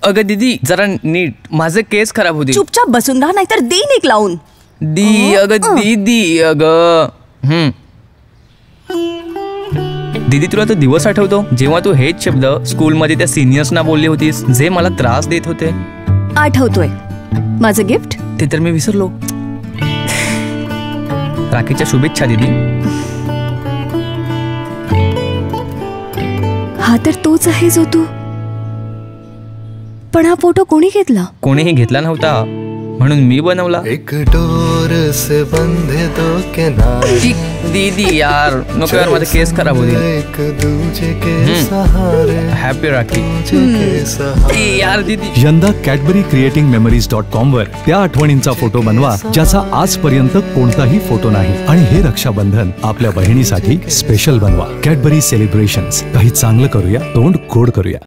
अगं दीदी जरा नीट, माझे केस खराब होतील. चुपचाप बसून राहा नाहीतर देईन एक लावून. अगं दीदी अगं. दीदी तुला तो दिवस आठवतो जेव्हा तू हेच शब्द स्कूलमध्ये त्या सिनियर्सना बोलली होतीस जे मला त्रास देत होते? आठवतोय. माझं गिफ्ट ते तर मी विसरलो. राखीच्या शुभेच्छा दीदी. हा तर तोच आहे जो तू. पण हा फोटो कोणी घेतला? कोणीही घेतला नव्हता म्हणून मी बनवला. एक डोर से बंधे दो किनारे. दीदी यार नको यार, माझे केस खराब होतील. एक दूजे के सहारे. हॅपी राखी यार दीदी. यंदा कॅडबरी क्रिएटिंग मेमरीज.com वर त्या आठवणींचा फोटो बनवा ज्याचा आजपर्यंत कोणताही फोटो नाही, आणि हे रक्षाबंधन आपल्या बहिणीसाठी स्पेशल बनवा. Cadbury celebrations. काही चांगलं करूया, तोंड गोड करूया.